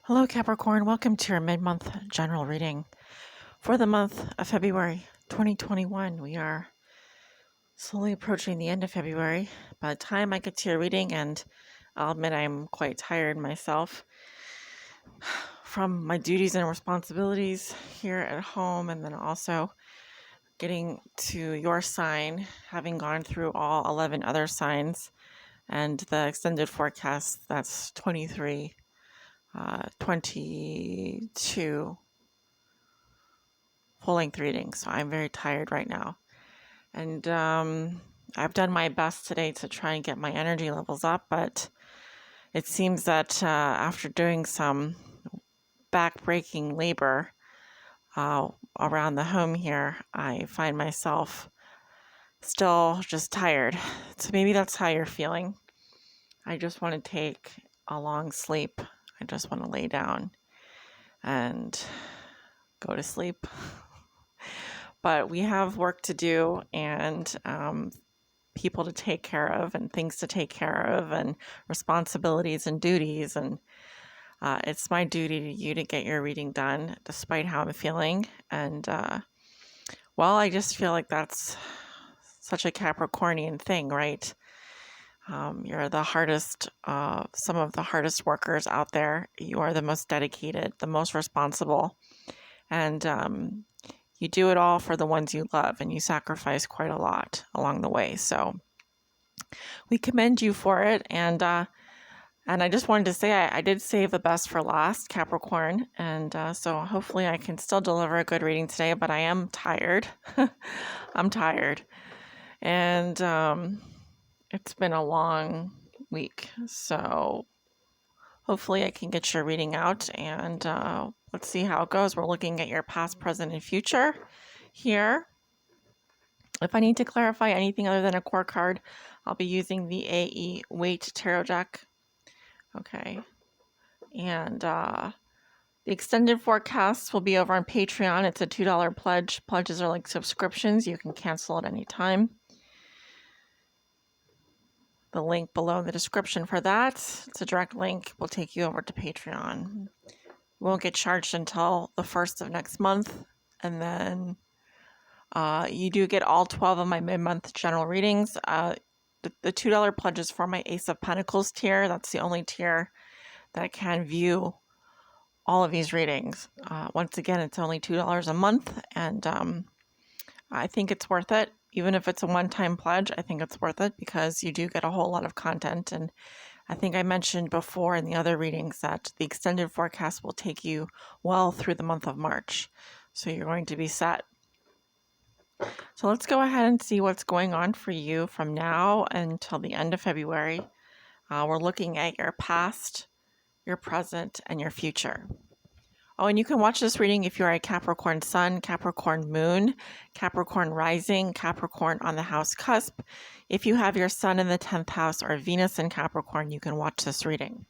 Hello, Capricorn. Welcome to your mid-month general reading for the month of February 2021. We are slowly approaching the end of February. By the time I get to your reading, and I'll admit I'm quite tired myself from my duties and responsibilities here at home, and then also getting to your sign, having gone through all 11 other signs and the extended forecast, that's 23, 22 full-length readings. So I'm very tired right now. And I've done my best today to try and get my energy levels up, but it seems that after doing some back-breaking labor around the home here, I find myself still just tired. So maybe that's how you're feeling. I just want to take a long sleep. I just want to lay down and go to sleep. But we have work to do and people to take care of and things to take care of and responsibilities and duties. And it's my duty to you to get your reading done despite how I'm feeling. And well, I just feel like that's such a Capricornian thing, right? You're the hardest, some of the hardest workers out there. You are the most dedicated, the most responsible. And you do it all for the ones you love, and you sacrifice quite a lot along the way. So we commend you for it. And I just wanted to say I did save the best for last, Capricorn. And so hopefully I can still deliver a good reading today, but I am tired. I'm tired. And it's been a long week. So hopefully I can get your reading out, and let's see how it goes. We're looking at your past, present, and future here. If I need to clarify anything other than a core card, I'll be using the Waite Tarot deck. Okay. And the extended forecasts will be over on Patreon. It's a $2 pledge. Pledges are like subscriptions. You can cancel at any time. The link below in the description for that, it's a direct link, will take you over to Patreon. You won't get charged until the 1st of next month. And then you do get all 12 of my mid-month general readings. The $2 pledge is for my Ace of Pentacles tier. That's the only tier that can view all of these readings. Once again, it's only $2 a month, and I think it's worth it. Even if it's a one-time pledge, I think it's worth it because you do get a whole lot of content. And I think I mentioned before in the other readings that the extended forecast will take you well through the month of March. So you're going to be set. So let's go ahead and see what's going on for you from now until the end of February. We're looking at your past, your present, and your future. Oh, and you can watch this reading if you're a Capricorn Sun, Capricorn Moon, Capricorn Rising, Capricorn on the house cusp. If you have your Sun in the 10th house or Venus in Capricorn, you can watch this reading.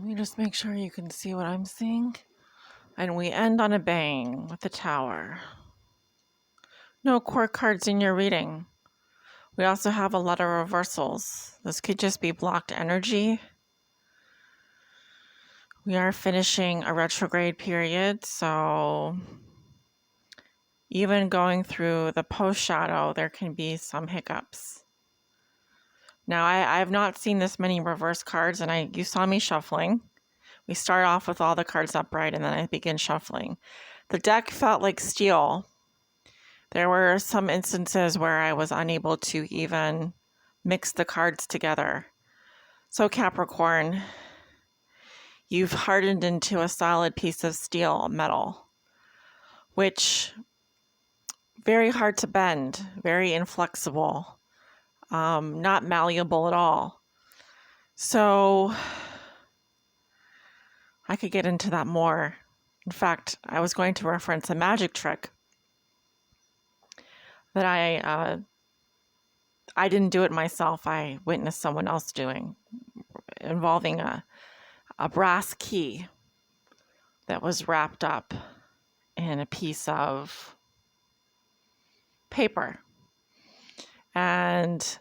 Let me just make sure you can see what I'm seeing. And we end on a bang with the Tower. No court cards in your reading. We also have a lot of reversals. This could just be blocked energy. We are finishing a retrograde period, so even going through the post shadow, there can be some hiccups. Now, I have not seen this many reverse cards, and you saw me shuffling. We start off with all the cards upright, and then I begin shuffling. The deck felt like steel. There were some instances where I was unable to even mix the cards together. So Capricorn, you've hardened into a solid piece of steel metal, which very hard to bend, very inflexible, not malleable at all. So I could get into that more. In fact, I was going to reference a magic trick that I didn't do it myself. I witnessed someone else doing, involving a brass key that was wrapped up in a piece of paper. And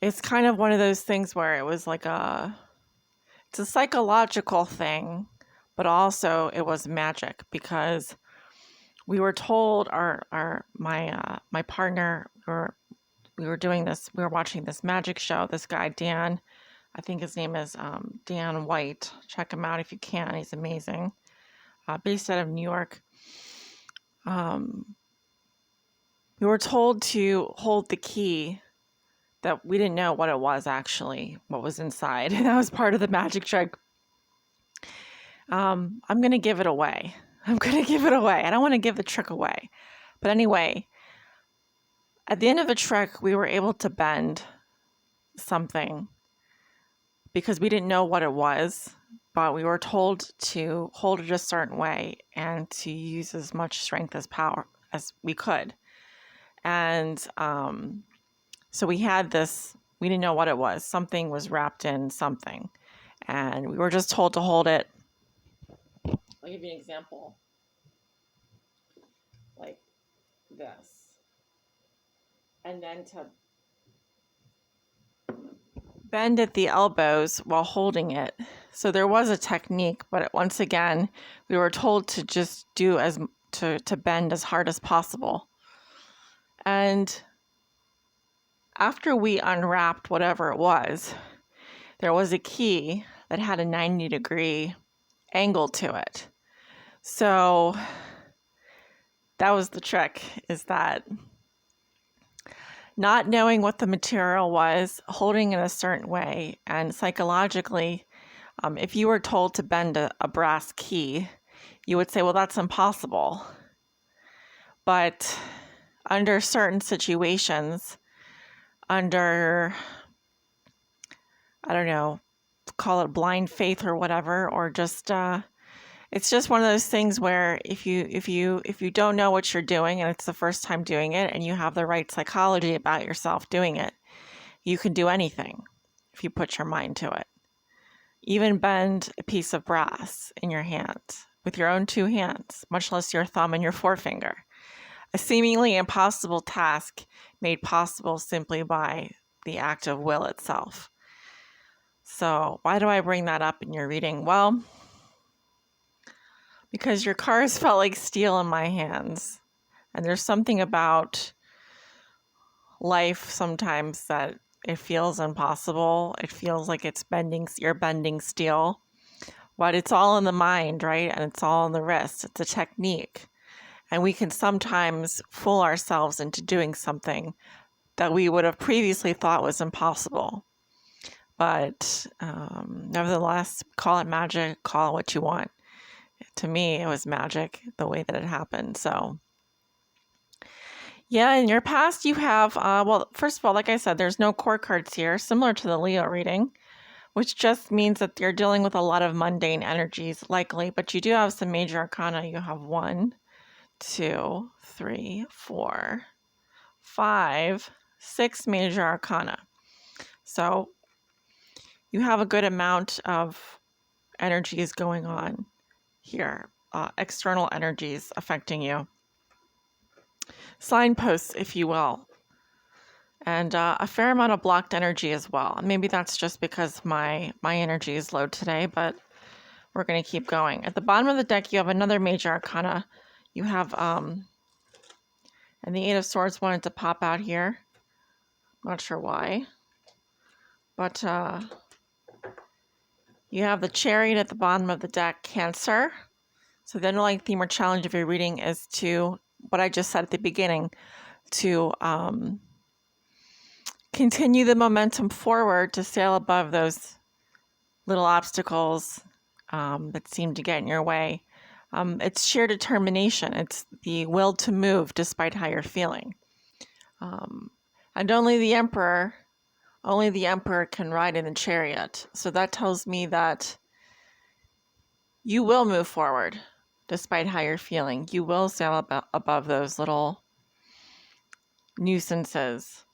it's kind of one of those things where it was like it's a psychological thing, but also it was magic, because we were told, my partner, we were watching this magic show. This guy, Dan, I think his name is Dan Waite. Check him out if you can. He's amazing. Based out of New York. We were told to hold the key that we didn't know what it was actually, what was inside. That was part of the magic trick. I'm going to give it away. I don't want to give the trick away. But anyway, at the end of the trick, we were able to bend something because we didn't know what it was, but we were told to hold it a certain way and to use as much strength as power as we could. And so we had this, we didn't know what it was. Something was wrapped in something. And we were just told to hold it. I'll give you an example. Like this. And then to bend at the elbows while holding it. So there was a technique, but once again, we were told to just do to bend as hard as possible. And after we unwrapped whatever it was, there was a key that had a 90-degree angle to it. So that was the trick, is that not knowing what the material was, holding it a certain way, and psychologically, if you were told to bend a brass key, you would say, well, that's impossible. But under certain situations, under, I don't know, call it blind faith or whatever, or just it's just one of those things where if you don't know what you're doing and it's the first time doing it and you have the right psychology about yourself doing it, you can do anything if you put your mind to it. Even bend a piece of brass in your hand with your own two hands, much less your thumb and your forefinger. A seemingly impossible task made possible simply by the act of will itself. So why do I bring that up in your reading? Well, because your cards felt like steel in my hands. And there's something about life sometimes that it feels impossible. It feels like you're bending steel. But it's all in the mind, right? And it's all in the wrist. It's a technique. And we can sometimes fool ourselves into doing something that we would have previously thought was impossible. But nevertheless, call it magic, call it what you want. To me, it was magic, the way that it happened. So, yeah, in your past, you have, well, first of all, like I said, there's no court cards here, similar to the Leo reading, which just means that you're dealing with a lot of mundane energies, likely. But you do have some major arcana. You have 1, 2, 3, 4, 5, 6 major arcana. So you have a good amount of energy is going on here, external energies affecting you. Signposts, if you will. And a fair amount of blocked energy as well. Maybe that's just because my energy is low today, but we're going to keep going. At the bottom of the deck, you have another major arcana. You have, and the Eight of Swords wanted to pop out here. Not sure why. But you have the Chariot at the bottom of the deck, Cancer. So the underlying theme or challenge of your reading is to, what I just said at the beginning, to continue the momentum forward, to sail above those little obstacles that seem to get in your way. It's sheer determination. It's the will to move despite how you're feeling. And only the Emperor can ride in the Chariot. So that tells me that you will move forward despite how you're feeling. You will sail above those little nuisances.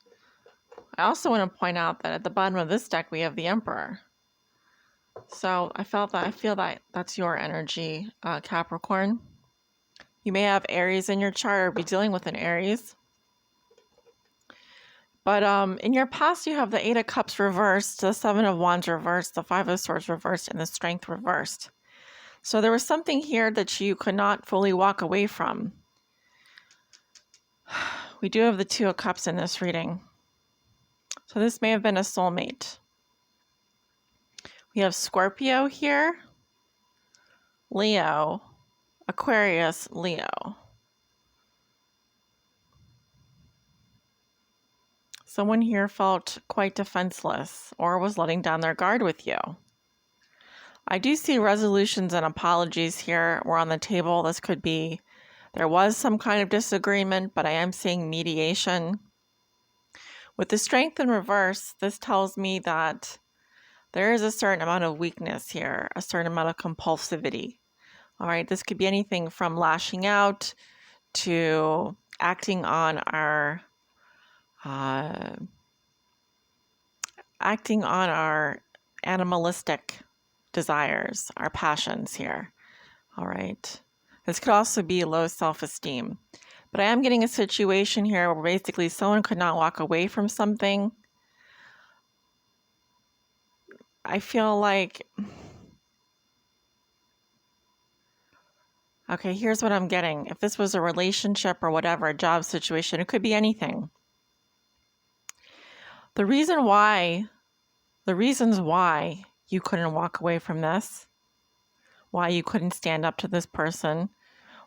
I also want to point out that at the bottom of this deck, we have the Emperor. So I feel that that's your energy, Capricorn. You may have Aries in your chart or be dealing with an Aries. But in your past, you have the Eight of Cups reversed, the Seven of Wands reversed, the Five of Swords reversed, and the Strength reversed. So there was something here that you could not fully walk away from. We do have the Two of Cups in this reading. So this may have been a soulmate. We have Scorpio here, Leo, Aquarius, Leo. Someone here felt quite defenseless or was letting down their guard with you. I do see resolutions and apologies here were on the table. This could be, there was some kind of disagreement, but I am seeing mediation. With the Strength in reverse, this tells me that there is a certain amount of weakness here, a certain amount of compulsivity. All right, this could be anything from lashing out to acting on our animalistic desires, our passions here. All right. This could also be low self-esteem. But I am getting a situation here where basically someone could not walk away from something. I feel like, okay, here's what I'm getting. If this was a relationship or whatever, a job situation, it could be anything. The reasons why you couldn't walk away from this, why you couldn't stand up to this person,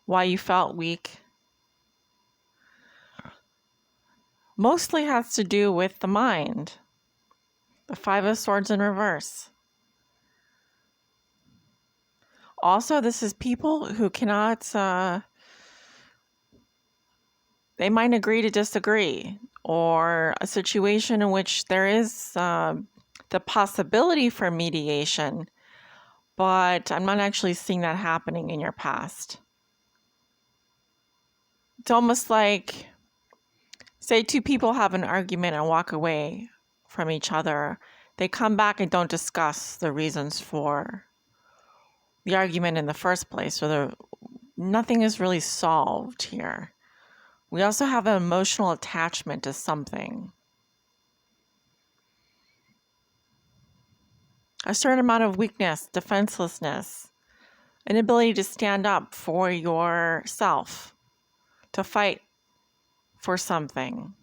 why you felt weak, mostly has to do with the mind. The Five of Swords in reverse. Also, this is people who cannot, they might agree to disagree, or a situation in which there is the possibility for mediation, but I'm not actually seeing that happening in your past. It's almost like, say two people have an argument and walk away from each other. They come back and don't discuss the reasons for the argument in the first place, so nothing is really solved here. We also have an emotional attachment to something. A certain amount of weakness, defenselessness, inability to stand up for yourself, to fight for something.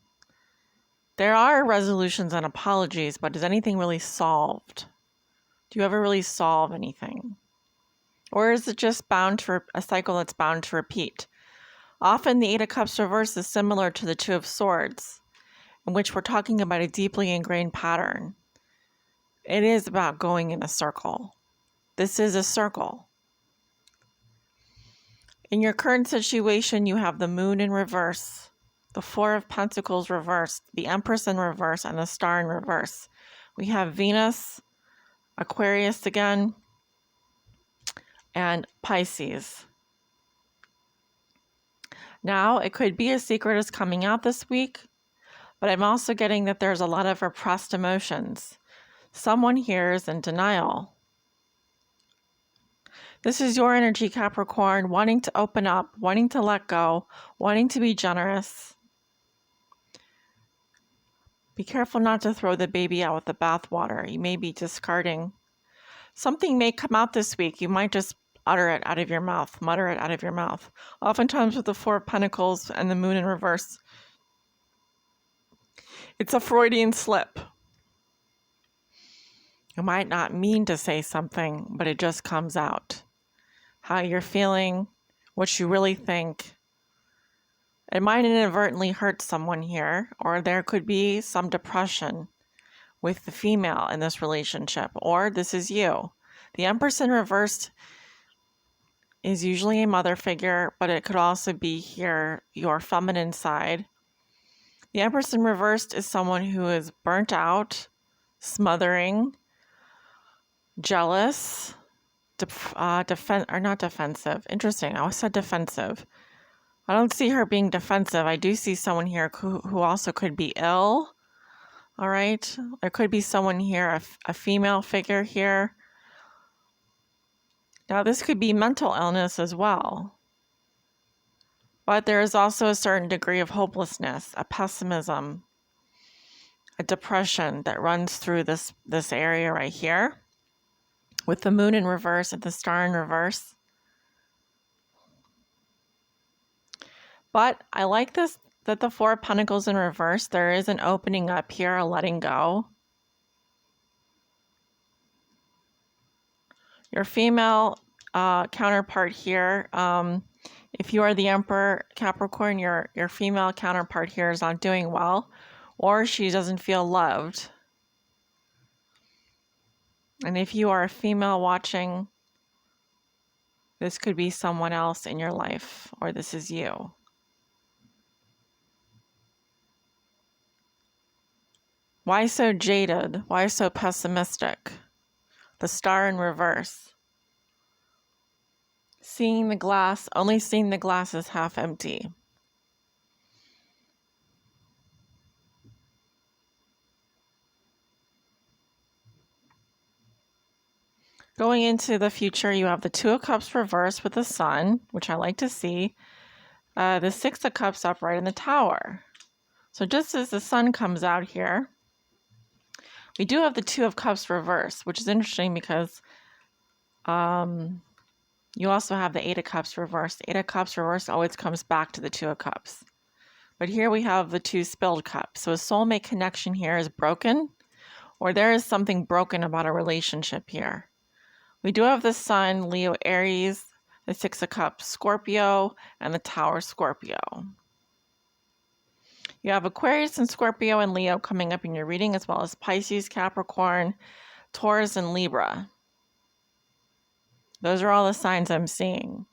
There are resolutions and apologies, but is anything really solved? Do you ever really solve anything? Or is it just bound to a cycle that's bound to repeat? Often the Eight of Cups reverse is similar to the Two of Swords, in which we're talking about a deeply ingrained pattern. It is about going in a circle. This is a circle. In your current situation, you have the Moon in reverse, the Four of Pentacles reversed, the Empress in reverse, and the Star in reverse. We have Venus, Aquarius again, and Pisces. Now, it could be a secret is coming out this week, but I'm also getting that there's a lot of repressed emotions. Someone here is in denial. This is your energy, Capricorn, wanting to open up, wanting to let go, wanting to be generous. Be careful not to throw the baby out with the bathwater. You may be discarding. Something may come out this week. You might just utter it out of your mouth, mutter it out of your mouth. Oftentimes with the Four of Pentacles and the Moon in reverse, it's a Freudian slip. You might not mean to say something, but it just comes out. How you're feeling, what you really think. It might inadvertently hurt someone here, or there could be some depression with the female in this relationship, or this is you. The Empress in reversed is usually a mother figure, but it could also be here, your feminine side. The Empress in reversed is someone who is burnt out, smothering, jealous, not defensive. Interesting. I always said defensive. I don't see her being defensive. I do see someone here who also could be ill. All right. There could be someone here, a female figure here. Now, this could be mental illness as well. But there is also a certain degree of hopelessness, a pessimism, a depression that runs through this area right here. With the Moon in reverse and the Star in reverse. But I like this, that the Four of Pentacles in reverse, there is an opening up here, a letting go. Your female counterpart here, if you are the Emperor, Capricorn, your female counterpart here is not doing well, or she doesn't feel loved. And if you are a female watching, this could be someone else in your life, or this is you. Why so jaded? Why so pessimistic? The Star in reverse. Seeing the glass, only seeing the glass as half empty. Going into the future, you have the Two of Cups reversed with the Sun, which I like to see. The Six of Cups upright in the Tower. So just as the Sun comes out here, we do have the Two of Cups reversed, which is interesting because you also have the Eight of Cups reversed. The Eight of Cups reversed always comes back to the Two of Cups. But here we have the two spilled cups. So a soulmate connection here is broken, or there is something broken about a relationship here. We do have the Sun, Leo, Aries, the Six of Cups, Scorpio, and the Tower, Scorpio. You have Aquarius and Scorpio and Leo coming up in your reading, as well as Pisces, Capricorn, Taurus, and Libra. Those are all the signs I'm seeing.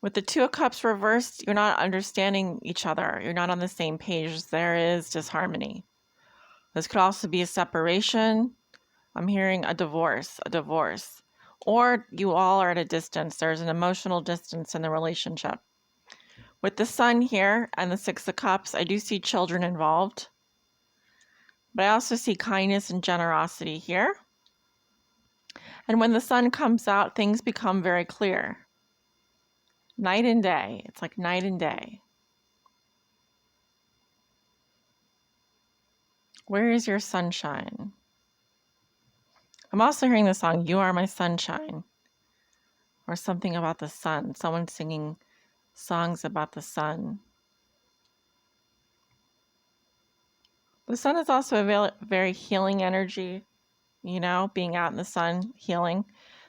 With the Two of Cups reversed, you're not understanding each other. You're not on the same page. There is disharmony. This could also be a separation. I'm hearing a divorce. Or you all are at a distance. There's an emotional distance in the relationship. With the Sun here and the Six of Cups, I do see children involved. But I also see kindness and generosity here. And when the Sun comes out, things become very clear. Night and day. It's like night and day. Where is your sunshine? I'm also hearing the song, You Are My Sunshine. Or something about the sun. Someone singing songs about the sun. The sun is also a very healing energy. You know, being out in the sun, healing.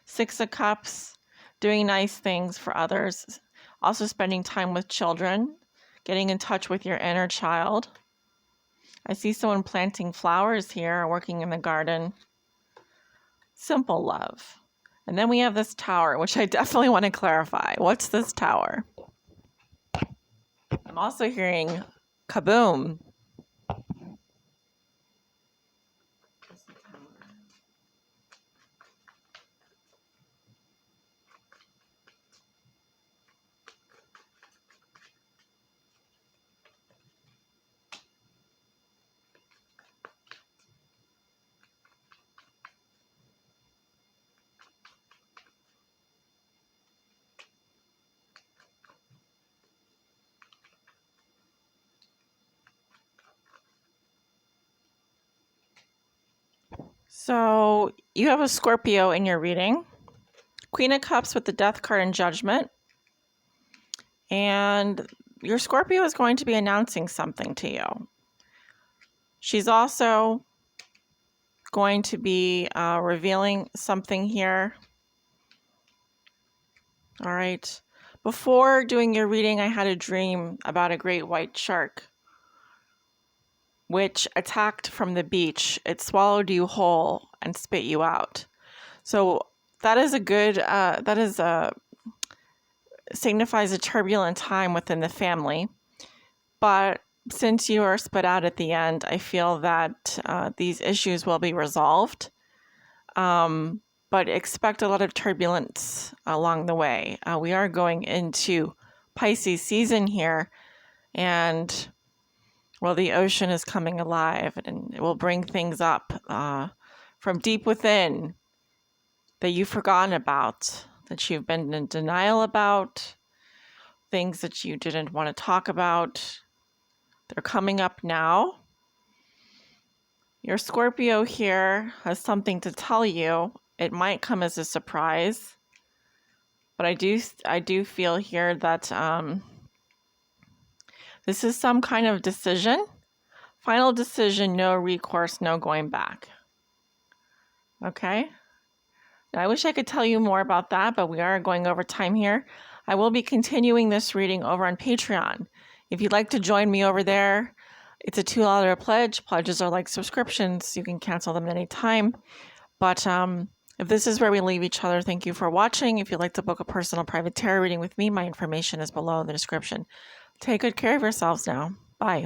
Six of Cups, doing nice things for others. Also spending time with children. Getting in touch with your inner child. I see someone planting flowers here, working in the garden. Simple love. And then we have this Tower, which I definitely want to clarify. What's this Tower? I'm also hearing kaboom. So you have a Scorpio in your reading. Queen of Cups with the Death card and Judgment. And your Scorpio is going to be announcing something to you. She's also going to be revealing something here. All right. Before doing your reading, I had a dream about a great white shark which attacked from the beach. It swallowed you whole and spit you out. So that is a good, signifies a turbulent time within the family. But since you are spit out at the end, I feel that these issues will be resolved. But expect a lot of turbulence along the way. We are going into Pisces season here, and well, the ocean is coming alive, and it will bring things up from deep within that you've forgotten about, that you've been in denial about, things that you didn't want to talk about. They're coming up now. Your Scorpio here has something to tell you. It might come as a surprise, but I do feel here that this is some kind of decision. Final decision, no recourse, no going back. Okay? I wish I could tell you more about that, but we are going over time here. I will be continuing this reading over on Patreon. If you'd like to join me over there, it's a $2 pledge. Pledges are like subscriptions. You can cancel them at any time. But if this is where we leave each other, thank you for watching. If you'd like to book a personal private tarot reading with me, my information is below in the description. Take good care of yourselves now. Bye.